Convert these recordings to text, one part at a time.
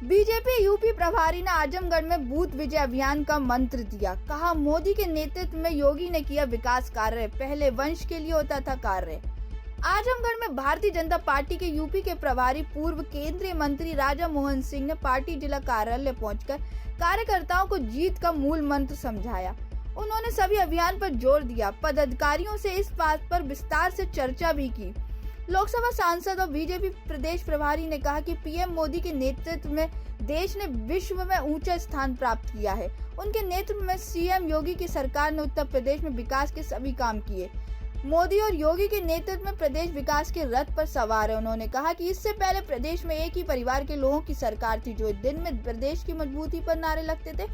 BJP UP प्रभारी ने आजमगढ़ में बूथ विजय अभियान का मंत्र दिया। कहा, मोदी के नेतृत्व में योगी ने किया विकास कार्य, पहले वंश के लिए होता था कार्य। आजमगढ़ में भारतीय जनता पार्टी के यूपी के प्रभारी पूर्व केंद्रीय मंत्री राजा मोहन सिंह ने पार्टी जिला कार्यालय पहुंचकर कार्यकर्ताओं को जीत का मूल मंत्र समझाया। उन्होंने सभी अभियान पर जोर दिया। पदाधिकारियों से इस बात पर विस्तार से चर्चा भी की। लोकसभा सांसद और बीजेपी प्रदेश प्रभारी ने कहा कि पीएम मोदी के नेतृत्व में देश ने विश्व में ऊंचा स्थान प्राप्त किया है। उनके नेतृत्व में सीएम योगी की सरकार ने उत्तर प्रदेश में विकास के सभी काम किए। मोदी और योगी के नेतृत्व में प्रदेश विकास के रथ पर सवार है। उन्होंने कहा कि इससे पहले प्रदेश में एक ही परिवार के लोगों की सरकार थी, जो दिन में प्रदेश की मजबूती पर नारे लगते थे,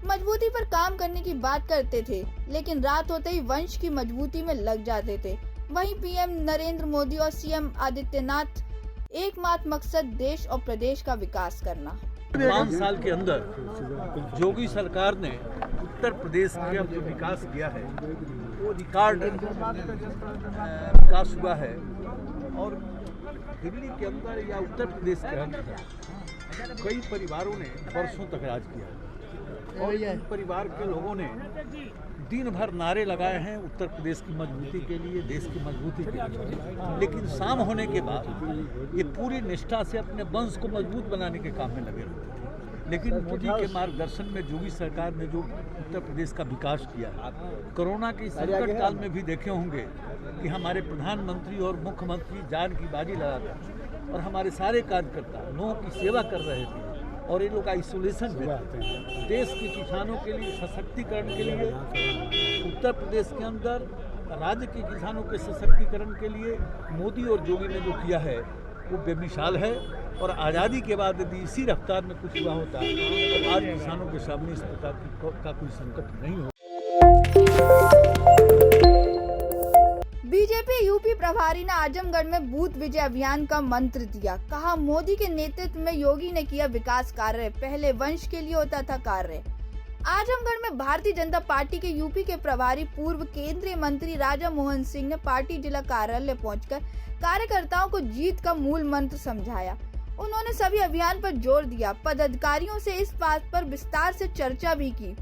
मजबूती पर काम करने की बात करते थे, लेकिन रात होते ही वंश की मजबूती में लग जाते थे। वहीं पीएम नरेंद्र मोदी और सीएम आदित्यनाथ एकमात्र मकसद देश और प्रदेश का विकास करना। 5 साल के अंदर योगी सरकार ने उत्तर प्रदेश का जो विकास किया है वो रिकॉर्ड विकास हुआ है। और दिल्ली के अंदर या उत्तर प्रदेश के अंदर कई परिवारों ने वर्षों तक राज किया है और इन परिवार के लोगों ने दिन भर नारे लगाए हैं उत्तर प्रदेश की मजबूती के लिए, देश की मजबूती के लिए। लेकिन शाम होने के बाद ये पूरी निष्ठा से अपने वंश को मजबूत बनाने के काम में लगे रहते थे। लेकिन मोदी के मार्गदर्शन में योगी सरकार ने जो उत्तर प्रदेश का विकास किया, कोरोना के संकट काल में भी देखे होंगे कि हमारे प्रधानमंत्री और मुख्यमंत्री जान की बाजी लगाकर और हमारे सारे कार्यकर्ता लोगों की सेवा कर रहे थे। और ये लोग आइसोलेशन में रहते हैं। देश के किसानों के लिए सशक्तिकरण के लिए उत्तर प्रदेश के अंदर राज्य के किसानों के सशक्तिकरण के लिए मोदी और योगी ने जो किया है वो बेमिसाल है। और आज़ादी के बाद यदि इसी रफ्तार में कुछ हुआ होता तो आज किसानों के सामने इस प्रकार का कोई संकट नहीं हो। बीजेपी यूपी प्रभारी ने आजमगढ़ में बूथ विजय अभियान का मंत्र दिया। कहा, मोदी के नेतृत्व में योगी ने किया विकास कार्य, पहले वंश के लिए होता था कार्य। आजमगढ़ में भारतीय जनता पार्टी के यूपी के प्रभारी पूर्व केंद्रीय मंत्री राजा मोहन सिंह ने पार्टी जिला कार्यालय पहुंचकर कार्यकर्ताओं को जीत का मूल मंत्र समझाया। उन्होंने सभी अभियान पर जोर दिया। पदाधिकारियों से इस बात पर विस्तार से चर्चा भी की।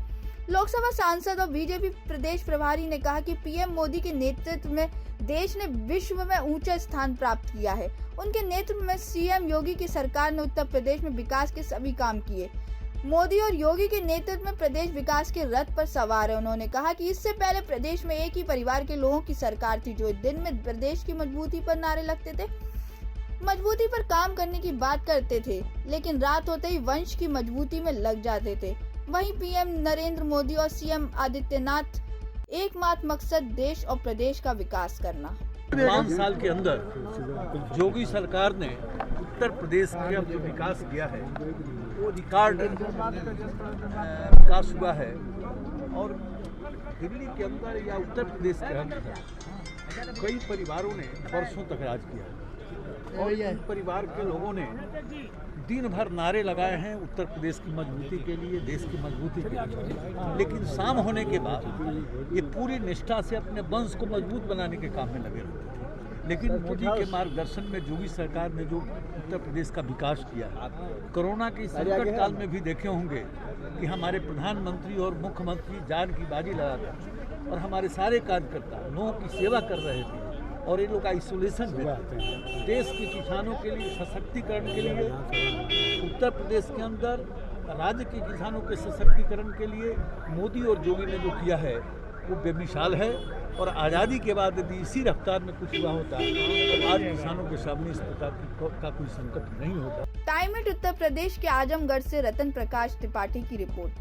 लोकसभा सांसद और बीजेपी प्रदेश प्रभारी ने कहा कि पीएम मोदी के नेतृत्व में देश ने विश्व में ऊंचा स्थान प्राप्त किया है। उनके नेतृत्व में सीएम योगी की सरकार ने उत्तर प्रदेश में विकास के सभी काम किए। मोदी और योगी के नेतृत्व में प्रदेश विकास के रथ पर सवार है। उन्होंने कहा कि इससे पहले प्रदेश में एक ही परिवार के लोगों की सरकार थी, जो दिन में प्रदेश की मजबूती पर नारे लगते थे, मजबूती पर काम करने की बात करते थे, लेकिन रात होते ही वंश की मजबूती में लग जाते थे। वहीं पीएम नरेंद्र मोदी और सीएम आदित्यनाथ एकमात्र मकसद देश और प्रदेश का विकास करना। 5 साल के अंदर योगी सरकार ने उत्तर प्रदेश का जो विकास किया है वो रिकॉर्ड विकास हुआ है। और दिल्ली के अंदर या उत्तर प्रदेश के अंदर कई परिवारों ने वर्षों तक राज किया है और इन परिवार के लोगों ने दिन भर नारे लगाए हैं उत्तर प्रदेश की मजबूती के लिए, देश की मजबूती के लिए। लेकिन शाम होने के बाद ये पूरी निष्ठा से अपने वंश को मजबूत बनाने के काम में लगे रहते थे। लेकिन मोदी के मार्गदर्शन में योगी सरकार ने जो उत्तर प्रदेश का विकास किया, कोरोना के संकट काल में भी देखे होंगे कि हमारे प्रधानमंत्री और मुख्यमंत्री जान की बाजी लगाकर और हमारे सारे कार्यकर्ता लोगों की सेवा कर रहे थे। और ये लोग आइसोलेशन में रहते हैं। देश के किसानों के लिए सशक्तिकरण के लिए उत्तर प्रदेश के अंदर राज्य के किसानों के सशक्तिकरण के लिए मोदी और योगी ने जो किया है वो बेमिसाल है। और आज़ादी के बाद यदि इसी रफ्तार में कुछ हुआ होता तो आज किसानों के सामने इस प्रकार का कोई संकट नहीं होता। टाइम एट उत्तर प्रदेश के आजमगढ़ से रतन प्रकाश त्रिपाठी की रिपोर्ट।